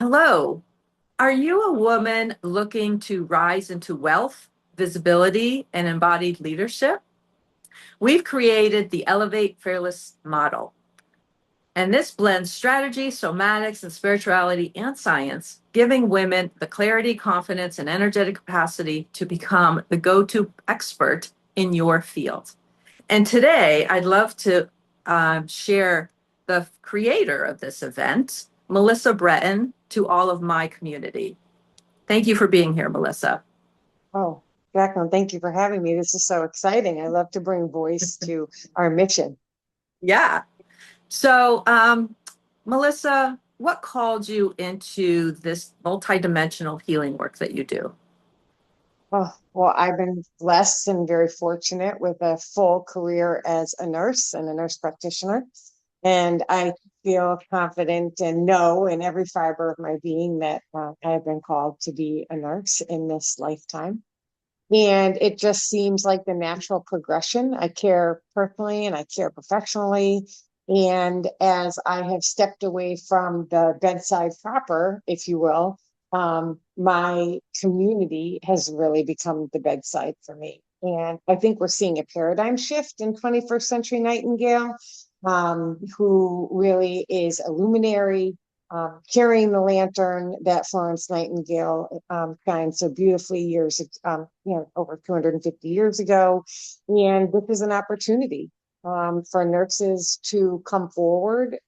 Hello. Are you a woman looking to rise into wealth, visibility, and embodied leadership? We've created the Elevate Fearless model, and this blends strategy, somatics, and spirituality and science, giving women the clarity, confidence, and energetic capacity to become the go-to expert in your field. And today, I'd love to share the creator of this event, Melissa Breton, to all of my community. Thank you for being here, Melissa. Oh, Jacqueline, thank you for having me. This is so exciting. I love to bring voice to our mission. Yeah. So, Melissa, what called you into this multidimensional healing work that you do? Oh, well, I've been blessed and very fortunate with a full career as a nurse and a nurse practitioner. And I feel confident and know in every fiber of my being that I have been called to be a nurse in this lifetime. And it just seems like the natural progression. I care personally and I care professionally. And as I have stepped away from the bedside proper, if you will, my community has really become the bedside for me. And I think we're seeing a paradigm shift in 21st century Nightingale, who really is a luminary, carrying the lantern that Florence Nightingale shined so beautifully over 250 years ago. And this is an opportunity for nurses to come forward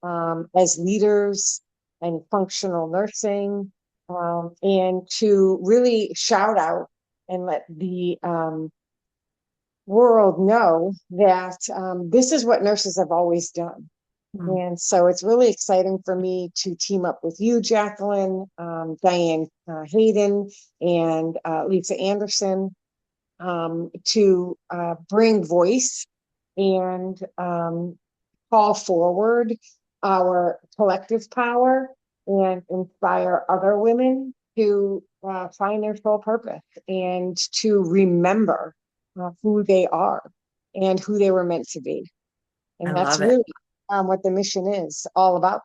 as leaders and functional nursing, and to really shout out and let the world know that this is what nurses have always done. Hmm. And so it's really exciting for me to team up with you, Jacqueline, Diane Hayden, and Lisa Anderson, to bring voice and call forward our collective power and inspire other women to find their soul purpose and to remember who they are and who they were meant to be. I And that's love it. really what the mission is all about.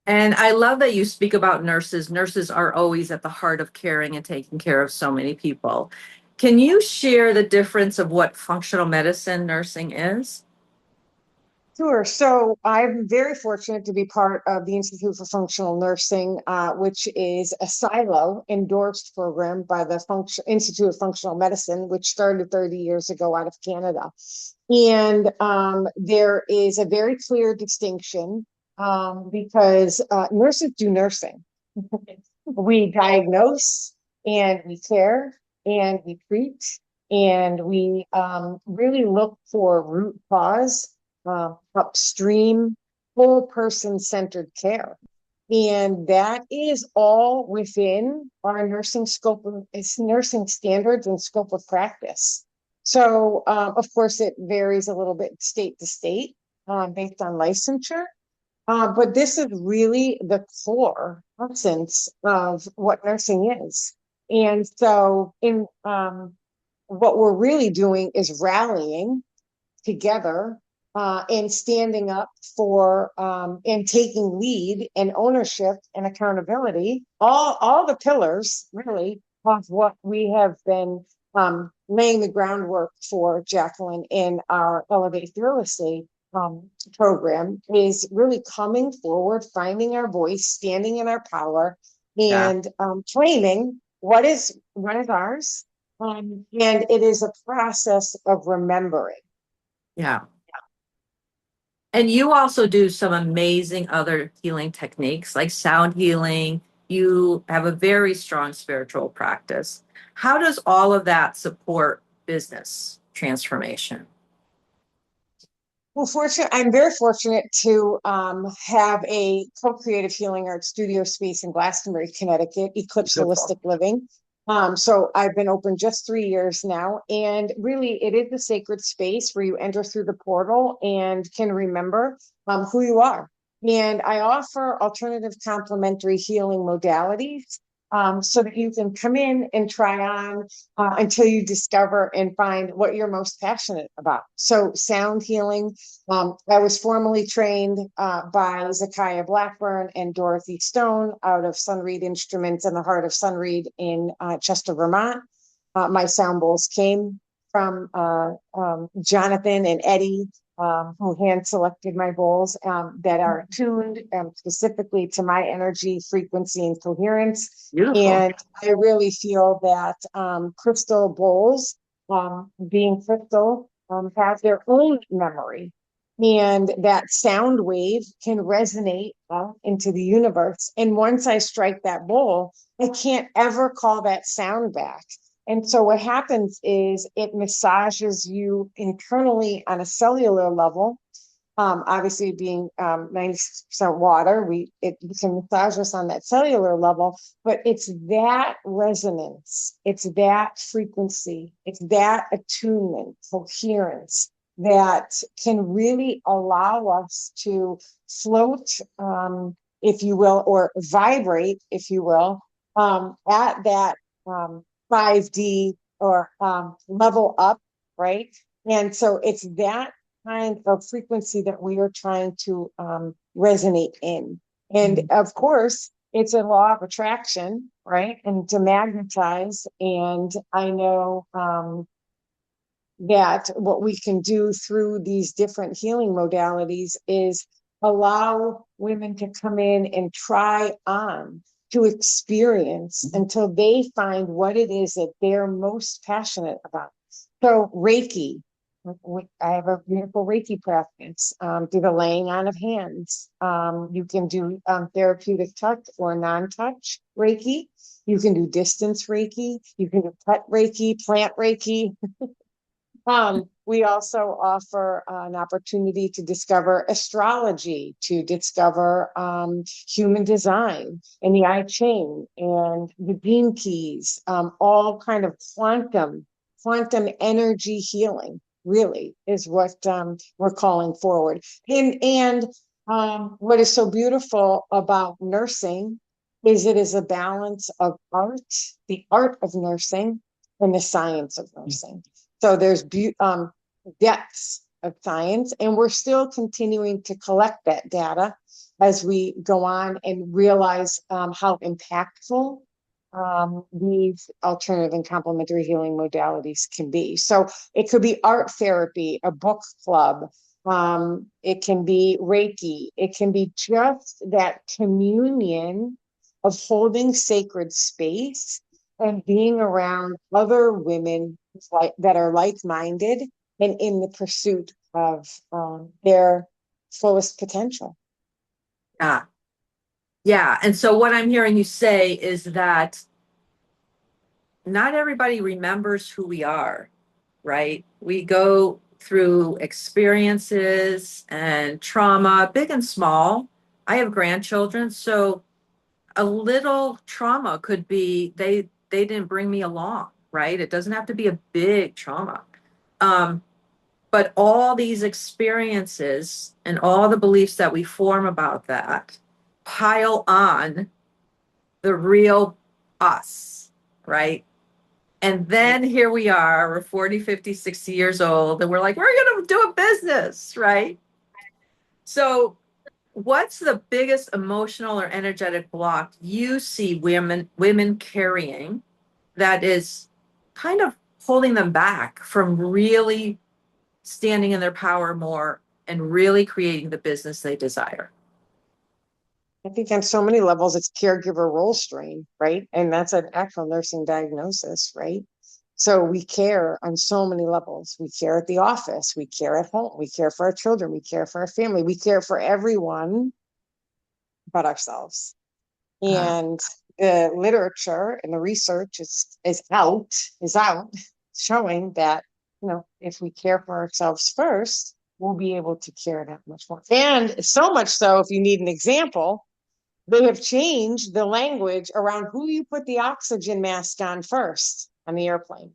And I love that you speak about nurses. Nurses are always at the heart of caring and taking care of so many people. Can you share the difference of what functional medicine nursing is? Sure. So I'm very fortunate to be part of the Institute for Functional Nursing, which is a silo endorsed program by the Institute of Functional Medicine, which started 30 years ago out of Canada. And there is a very clear distinction because nurses do nursing. We diagnose and we care and we treat and we really look for root cause, upstream, whole person centered care. And that is all within our nursing scope of it's nursing standards and scope of practice. So, of course, it varies a little bit state to state based on licensure. But this is really the core essence of what nursing is. And so, in what we're really doing is rallying together and standing up for and taking lead and ownership and accountability, all the pillars really of what we have been laying the groundwork for, Jacqueline, in our Elevate Fearlessly program is really coming forward, finding our voice, standing in our power, Yeah. and claiming what is ours. And it is a process of remembering. Yeah. And you also do some amazing other healing techniques like sound healing. You have a very strong spiritual practice. How does all of that support business transformation? Well, I'm very fortunate to have a co-creative healing art studio space in Glastonbury, Connecticut, Eclipse Beautiful. Holistic Living. So I've been open just 3 years now, and really, it is a sacred space where you enter through the portal and can remember who you are. And I offer alternative complementary healing modalities so that you can come in and try on until you discover and find what you're most passionate about. So sound healing, I was formally trained by Zakiah Blackburn and Dorothy Stone out of Sunreed Instruments in the heart of Sunreed in Chester, Vermont. My sound bowls came from Jonathan and Eddie, who hand selected my bowls that are tuned specifically to my energy, frequency, and coherence. Beautiful. And I really feel that crystal bowls, being crystal, have their own memory. And that sound wave can resonate into the universe. And once I strike that bowl, I can't ever call that sound back. And so what happens is it massages you internally on a cellular level. Obviously, being 90% water, it can massage us on that cellular level, but it's that resonance, it's that frequency, it's that attunement, coherence that can really allow us to float, if you will, or vibrate, if you will, at that 5D or level up, right? And so it's that kind of frequency that we are trying to resonate in. And of course, it's a law of attraction, right? And to magnetize. And I know that what we can do through these different healing modalities is allow women to come in and try on to experience until they find what it is that they're most passionate about. So Reiki, I have a beautiful Reiki practice. Do the laying on of hands. You can do therapeutic touch or non-touch Reiki. You can do distance Reiki. You can do pet Reiki, plant Reiki. We also offer an opportunity to discover astrology, to discover human design and the I Ching and the Beam Keys, all kind of quantum energy healing. Really is what we're calling forward. And what is so beautiful about nursing is it is a balance of art, the art of nursing, and the science of nursing. So there's depths of science, and we're still continuing to collect that data as we go on and realize how impactful these alternative and complementary healing modalities can be. So it could be art therapy, a book club. It can be Reiki. It can be just that communion of holding sacred space and being around other women that are like-minded and in the pursuit of their fullest potential. Yeah. Yeah. And so what I'm hearing you say is that not everybody remembers who we are, right? We go through experiences and trauma, big and small. I have grandchildren, so a little trauma could be they didn't bring me along, right? It doesn't have to be a big trauma. Um, but all these experiences and all the beliefs that we form about that pile on the real us, right? And then here we are, we're 40, 50, 60 years old, and we're like, we're going to do a business, right? So, what's the biggest emotional or energetic block you see women carrying that is kind of holding them back from really standing in their power more and really creating the business they desire? I think on so many levels, it's caregiver role strain, right? And that's an actual nursing diagnosis, right? So we care on so many levels. We care at the office, we care at home, we care for our children, we care for our family, we care for everyone but ourselves. And the literature and the research is out showing that, if we care for ourselves first, we'll be able to care that much more. And so much so, if you need an example, they have changed the language around who you put the oxygen mask on first on the airplane.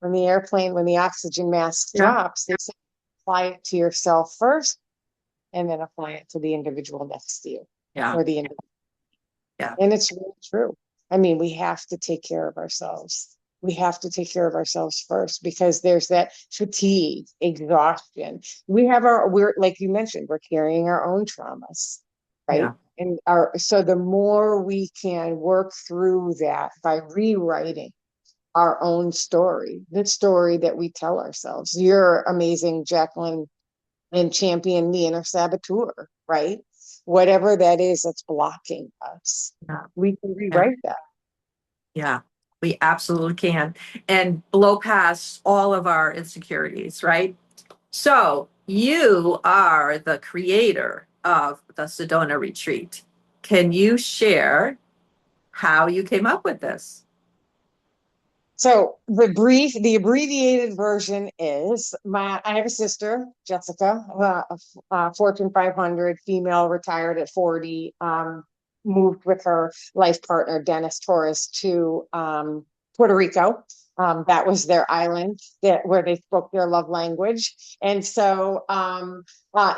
When the oxygen mask drops, they say apply it to yourself first and then apply it to the individual next to you. Yeah. Or the individual. Yeah. And it's really true. I mean, we have to take care of ourselves. We have to take care of ourselves first because there's that fatigue, exhaustion. We're like you mentioned, we're carrying our own traumas, right? Yeah. And so the more we can work through that by rewriting our own story, the story that we tell ourselves. You're amazing, Jacqueline, and champion the inner saboteur, right? Whatever that is that's blocking us, Yeah. we can Yeah. rewrite that. Yeah. We absolutely can. And blow past all of our insecurities, right? So you are the creator of the Sedona Retreat. Can you share how you came up with this? So the abbreviated version is I have a sister, Jessica, Fortune 500 female, retired at 40, moved with her life partner, Dennis Torres, to Puerto Rico. That was their island where they spoke their love language. And so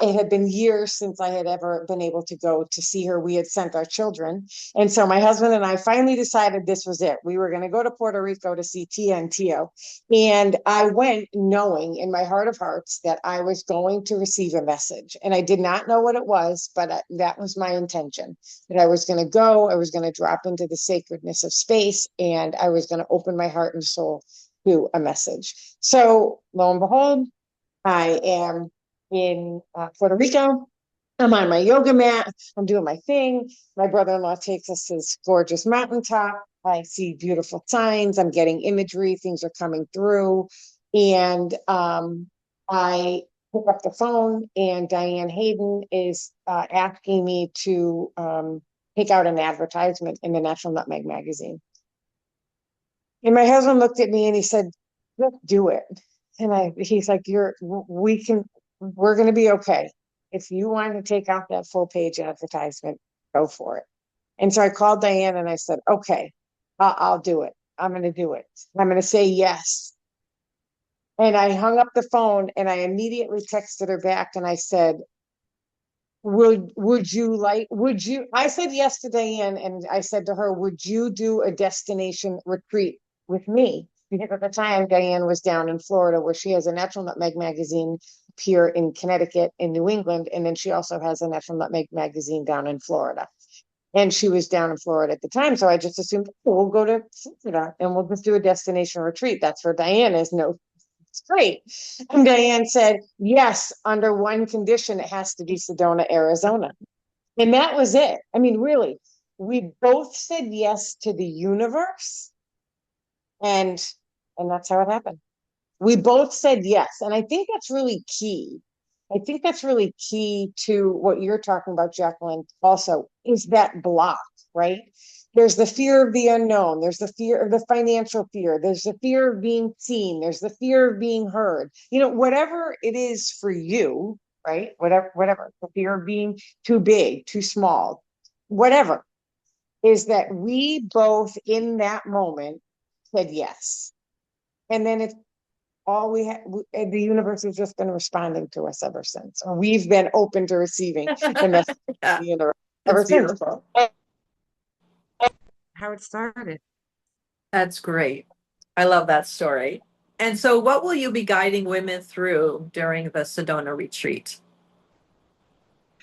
it had been years since I had ever been able to go to see her. We had sent our children. And so my husband and I finally decided this was it. We were going to go to Puerto Rico to see Tia and Tio. And I went knowing in my heart of hearts that I was going to receive a message. And I did not know what it was, but that was my intention, that I was going to go, I was going to drop into the sacredness of space, and I was going to open my heart and soul to a message. So lo and behold, I am in Puerto Rico. I'm on my yoga mat. I'm doing my thing. My brother-in-law takes us to this gorgeous mountaintop. I see beautiful signs. I'm getting imagery. Things are coming through. And I pick up the phone, and Diane Hayden is asking me to take out an advertisement in the Natural Nutmeg magazine. And my husband looked at me and he said, "Let's do it." And he's like, we're going to be okay. If you want to take out that full page advertisement, go for it. And so I called Diane and I said, okay, I'll do it. I'm going to do it. I'm going to say yes. And I hung up the phone and I immediately texted her back and I said, I said yes to Diane, and I said to her, would you do a destination retreat with me? Because at the time Diane was down in Florida, where she has a Natural Nutmeg magazine here in Connecticut, in New England, and then she also has a Natural Nutmeg magazine down in Florida. And she was down in Florida at the time, so I just assumed, oh, we'll go to Florida and we'll just do a destination retreat. That's where Diane is. No, it's great. And Diane said, yes, under one condition, it has to be Sedona, Arizona. And that was it. I mean, really, we both said yes to the universe, and that's how it happened. We both said yes. And I think that's really key. I think that's really key to what you're talking about, Jacqueline, also, is that block, right? There's the fear of the unknown. There's the fear of the financial fear. There's the fear of being seen. There's the fear of being heard. Whatever it is for you, right? Whatever, the fear of being too big, too small, whatever, is that we both in that moment said yes. And then it's all we had, the universe has just been responding to us ever since. Or we've been open to receiving the message of Yeah, the universe it's ever since. beautiful. How it started. That's great. I love that story. And so, what will you be guiding women through during the Sedona retreat?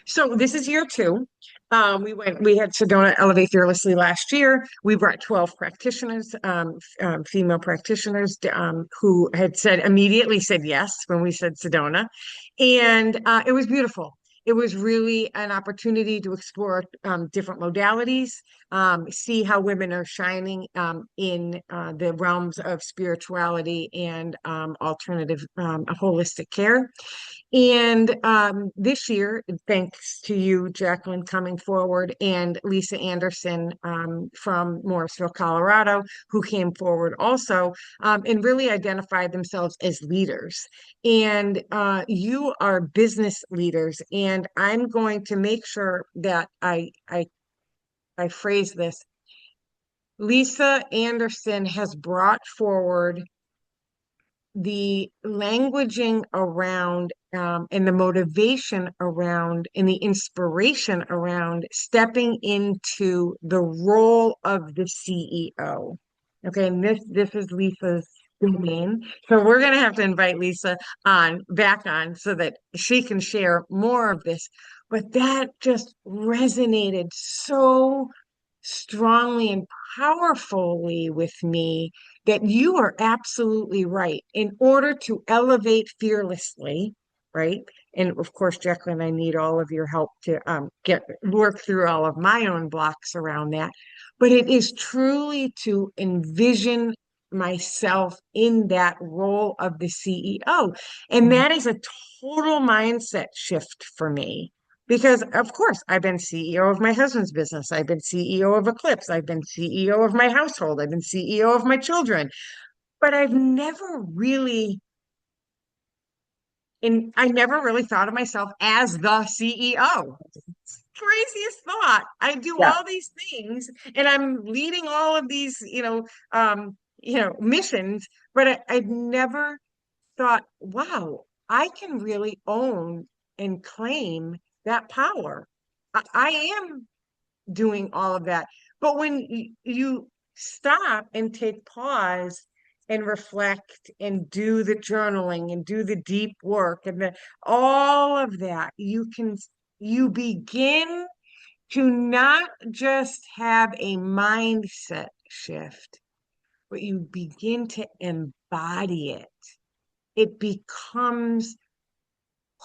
So this is year two. We had Sedona Elevate Fearlessly last year. We brought 12 practitioners, female practitioners, who had immediately said yes when we said Sedona. And it was beautiful. It was really an opportunity to explore different modalities, see how women are shining in the realms of spirituality and alternative holistic care. And this year, thanks to you, Jacqueline, coming forward, and Lisa Anderson from Morrisville, Colorado, who came forward also and really identified themselves as leaders. And you are business leaders. And I'm going to make sure that I phrase this. Lisa Anderson has brought forward the languaging around and the motivation around and the inspiration around stepping into the role of the CEO. Okay, and this is Lisa's domain. So we're gonna have to invite Lisa back on so that she can share more of this. But that just resonated so strongly and powerfully with me that you are absolutely right. In order to elevate fearlessly, right? And of course, Jacqueline, I need all of your help to get work through all of my own blocks around that. But it is truly to envision myself in that role of the CEO. And that is a total mindset shift for me. Because of course, I've been CEO of my husband's business. I've been CEO of Eclipse. I've been CEO of my household. I've been CEO of my children. But I never really thought of myself as the CEO. Craziest thought. I do Yeah. all these things and I'm leading all of these, missions, but I've never thought, wow, I can really own and claim that power. I am doing all of that. But when you stop and take pause and reflect and do the journaling and do the deep work and all of that, you begin to not just have a mindset shift, but you begin to embody it. It becomes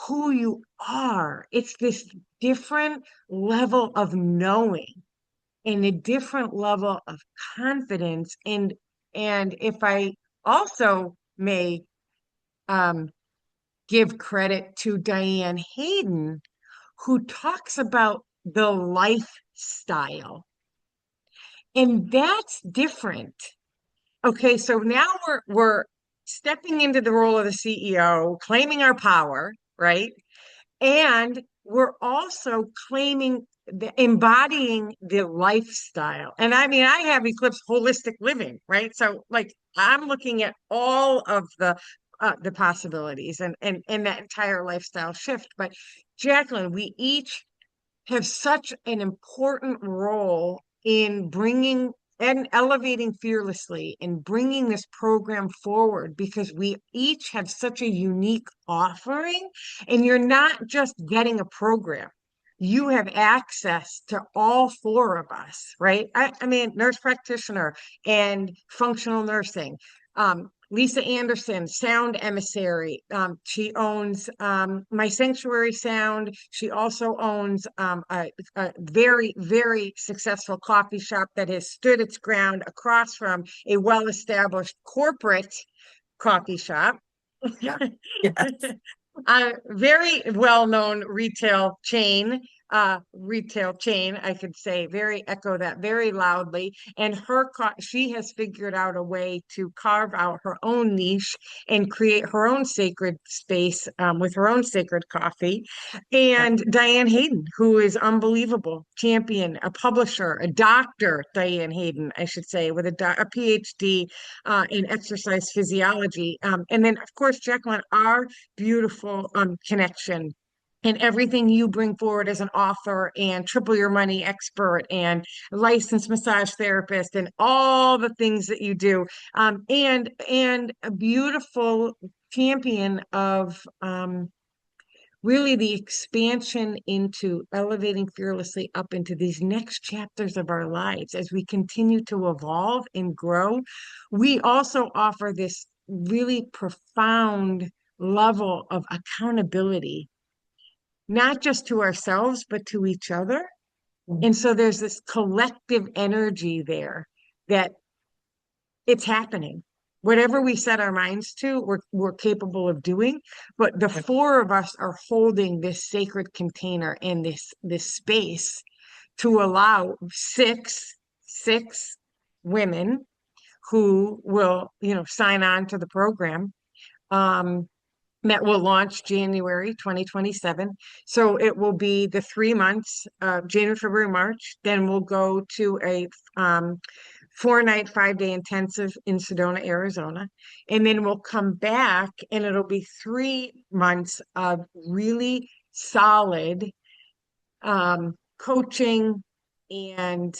who you are. It's this different level of knowing and a different level of confidence. And if I also may um, give credit to Diane Hayden, who talks about the lifestyle, and that's different. Okay, so now we're stepping into the role of the CEO, claiming our power, right? And we're also embodying the lifestyle. And I mean, I have Eclipse holistic living, right? So like I'm looking at all of the possibilities and that entire lifestyle shift. But Jacqueline, we each have such an important role in bringing and elevating fearlessly and bringing this program forward because we each have such a unique offering and you're not just getting a program. You have access to all four of us, right? I mean, nurse practitioner and functional nursing, Lisa Anderson, Sound Emissary. She owns My Sanctuary Sound. She also owns a very, very successful coffee shop that has stood its ground across from a well-established corporate coffee shop. Yeah. Yes. A very well-known retail chain, I could say, very echo that very loudly. And she has figured out a way to carve out her own niche and create her own sacred space with her own sacred coffee. Yeah. And Diane Hayden, who is unbelievable, champion, a publisher, a doctor, Diane Hayden, I should say, with a PhD in exercise physiology. And then, of course, Jacqueline, our beautiful connection and everything you bring forward as an author and triple your money expert and licensed massage therapist and all the things that you do and a beautiful champion of really the expansion into elevating fearlessly up into these next chapters of our lives as we continue to evolve and grow. We also offer this really profound level of accountability, not just to ourselves, but to each other. And so there's this collective energy there that it's happening. Whatever we set our minds to, we're capable of doing. But the four of us are holding this sacred container in this space to allow six women who will, sign on to the program. That will launch January 2027. So it will be the 3 months, January, February, March. Then we'll go to a 4-night, 5-day intensive in Sedona, Arizona. And then we'll come back and it'll be 3 months of really solid coaching and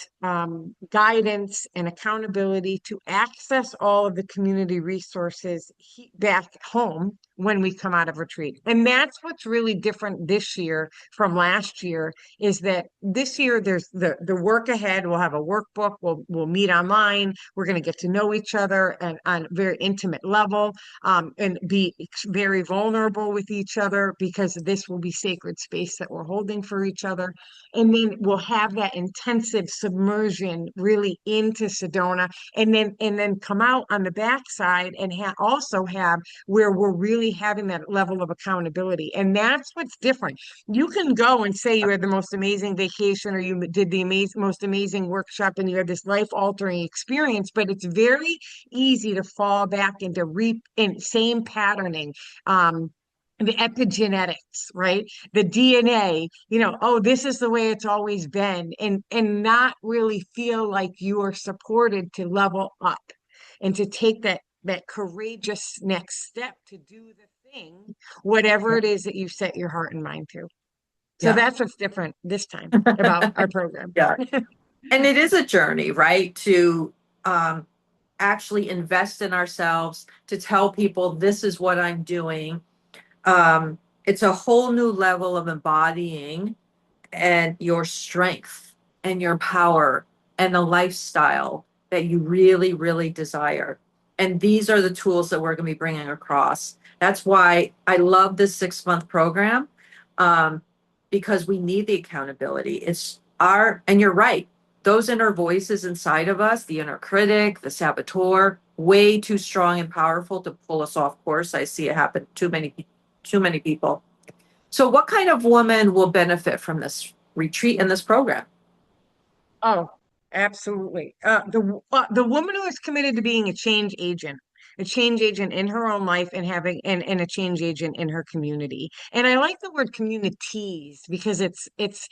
guidance and accountability to access all of the community resources back home when we come out of retreat. And that's what's really different this year from last year, is that this year there's the work ahead. We'll have a workbook. We'll meet online. We're going to get to know each other and on a very intimate level, and be very vulnerable with each other, because this will be sacred space that we're holding for each other. And then we'll have that intensive submersion really into Sedona, and then come out on the backside and also have where we're really having that level of accountability. And that's what's different. You can go and say you had the most amazing vacation, or you did the most amazing workshop, and you had this life-altering experience, but it's very easy to fall back into same patterning. The epigenetics, right? The DNA, oh, this is the way it's always been, and not really feel like you are supported to level up and to take that courageous next step to do the thing, whatever it is that you set your heart and mind to. So Yeah. that's what's different this time about our program. Yeah. And it is a journey, right? To actually invest in ourselves, to tell people this is what I'm doing. It's a whole new level of embodying and your strength and your power and the lifestyle that you really, really desire. And these are the tools that we're going to be bringing across. That's why I love this 6-month program, um, because we need the accountability. And you're right, those inner voices inside of us, the inner critic, the saboteur, way too strong and powerful to pull us off course. I see it happen too many people. So what kind of woman will benefit from this retreat and this program? Oh, absolutely. The woman who is committed to being a change agent in her own life, and and a change agent in her community. And I like the word communities, because it's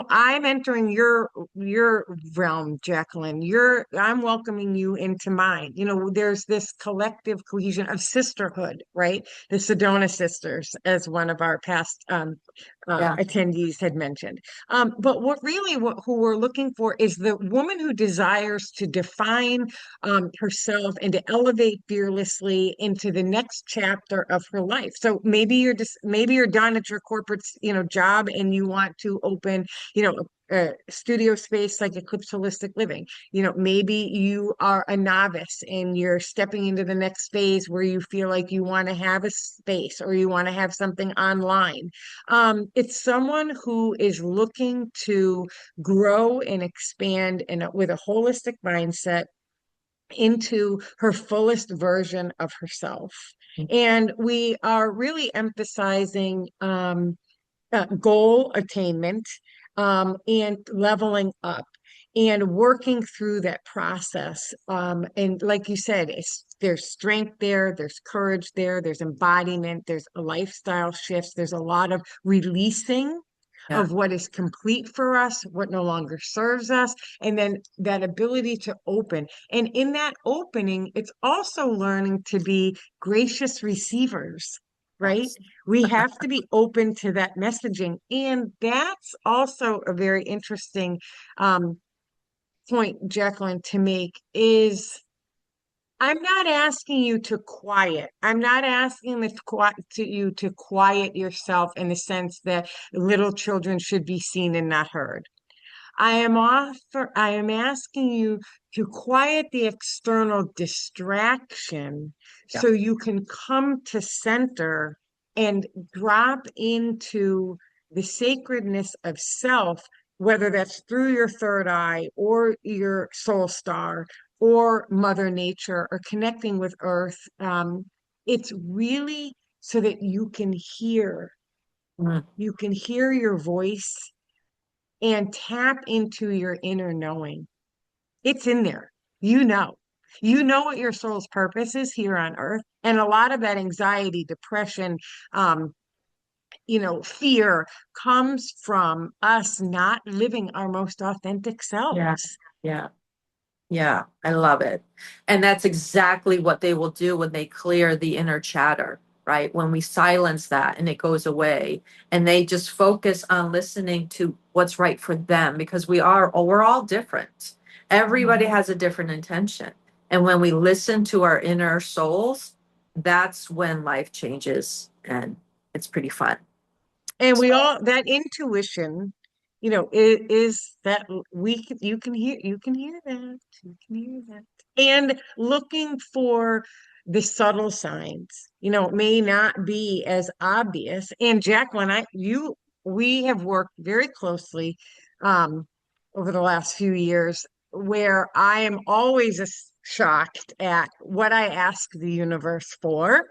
I'm entering your realm, Jacqueline. I'm welcoming you into mine. There's this collective cohesion of sisterhood, right? The Sedona sisters, as one of our past Yeah. attendees had mentioned. But who we're looking for is the woman who desires to define herself and to elevate fearlessly into the next chapter of her life. So maybe you're done at your corporate job, and you want to open a studio space like Eclipse Holistic Living. Maybe you are a novice and you're stepping into the next phase where you feel like you want to have a space, or you want to have something online. It's someone who is looking to grow and expand with a holistic mindset into her fullest version of herself. And we are really emphasizing goal attainment, and leveling up and working through that process. And like you said, there's strength there, there's courage there, there's embodiment, there's a lifestyle shifts, there's a lot of releasing Yeah. of what is complete for us, what no longer serves us, and then that ability to open. And in that opening, it's also learning to be gracious receivers, right? Yes. We have to be open to that messaging. And that's also a very interesting point, Jacqueline, to make, is I'm not asking you to quiet. I'm not asking you to quiet yourself in the sense that little children should be seen and not heard. I am asking you to quiet the external distraction Yeah. so you can come to center and drop into the sacredness of self, whether that's through your third eye or your soul star or Mother Nature or connecting with Earth. It's really so that Mm. you can hear your voice and tap into your inner knowing. It's in there. You know. You know what your soul's purpose is here on earth. And a lot of that anxiety, depression, um, fear comes from us not living our most authentic Yeah. selves. Yeah. Yeah, I love it. And that's exactly what they will do when they clear the inner chatter, right? When we silence that and it goes away and they just focus on listening to what's right for them because we're all different. Everybody Mhm. has a different intention. And when we listen to our inner souls, that's when life changes and it's pretty fun. And we all, that intuition, is that you can hear that, you can hear that. And looking for the subtle signs, it may not be as obvious. And Jacqueline, we have worked very closely um over the last few years where I am always shocked at what I ask the universe for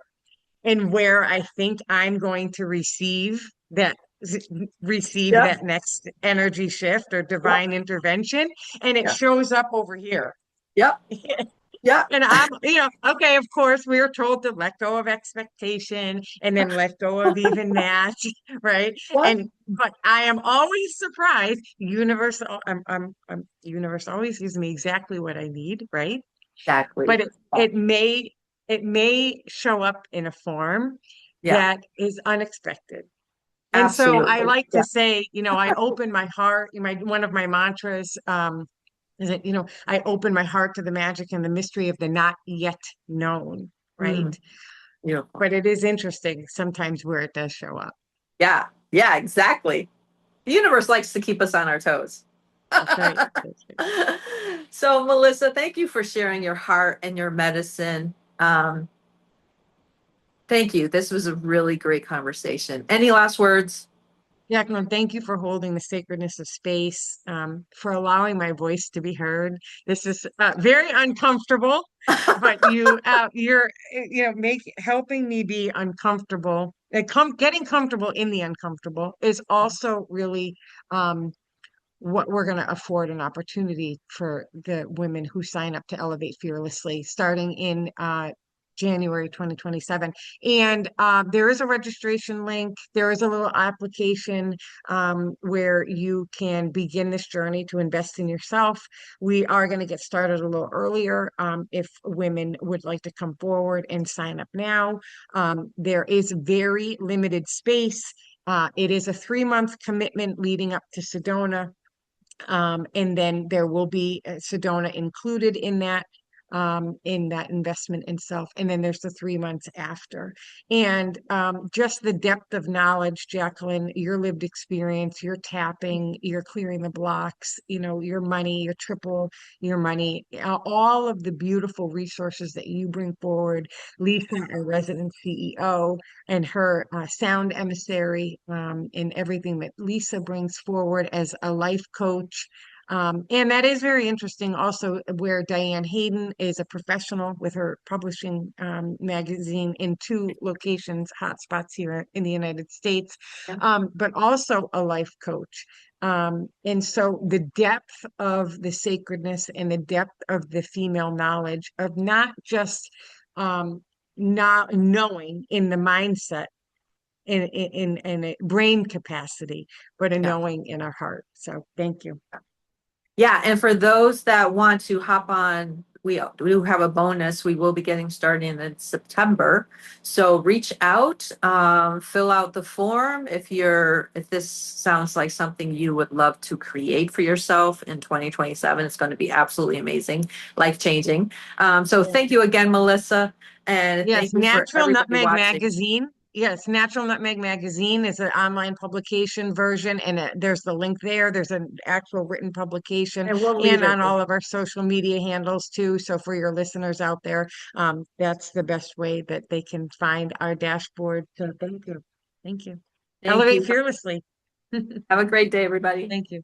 and where I think I'm going to that receive Yep. that next energy shift or Yep. divine intervention, and it Yep. shows up over here. Yep. Yep. And I'm, okay, of course, we are told to let go of expectation and then let go of even that, right? What? But I am always surprised. The universe always gives me exactly what I need, right? Exactly. But it may show up in a form Yeah. that is unexpected. And so I Absolutely. like to Yeah. say, I open my heart. One of my mantras is that, I open my heart to the magic and the mystery of the not yet known, right? Mm, beautiful. But it is interesting sometimes where it does show up. Yeah. Yeah, exactly. The universe likes to keep us on our toes. That's right. That's right. So, Melissa, thank you for sharing your heart and your medicine. Thank you. This was a really great conversation. Any last words? Jacqueline, thank you for holding the sacredness of space, for allowing my voice to be heard. This is very uncomfortable, but helping me be uncomfortable. Getting comfortable in the uncomfortable is also really what we're going to afford an opportunity for the women who sign up to Elevate Fearlessly starting in January 2027. And there is a registration link. There is a little application where you can begin this journey to invest in yourself. We are going to get started a little earlier if women would like to come forward and sign up now. There is very limited space. It is a 3-month commitment leading up to Sedona. And then there will be Sedona included in that investment in self. And then there's the 3 months after. And just the depth of knowledge, Jacqueline, your lived experience, your tapping, you're clearing the blocks, your money, your triple, your money, all of the beautiful resources that you bring forward. Lisa, our resident CEO, and her sound emissary, and everything that Lisa brings forward as a life coach. And that is very interesting also where Diane Hayden is a professional with her publishing magazine in 2 locations, hotspots here in the United States, Yeah. but also a life coach. And so the depth of the sacredness and the depth of the female knowledge of not just not knowing in the mindset in a brain capacity, but a Yeah. knowing in our heart. So thank you. Yeah, and for those that want to hop on, we do have a bonus. We will be getting started in September. So reach out, fill out the form if this sounds like something you would love to create for yourself in 2027. It's going to be absolutely amazing, life-changing. So thank you again, Melissa, and Yes, thank you for everybody watching. Natural Nutmeg Magazine is an online publication version, and there's the link there. There's an actual written publication, And we'll leave and it. on all of our social media handles too. So for your listeners out there, that's the best way that they can find our dashboard. So thank you. Thank you. Thank Elevate you. fearlessly. Have a great day, everybody. Thank you.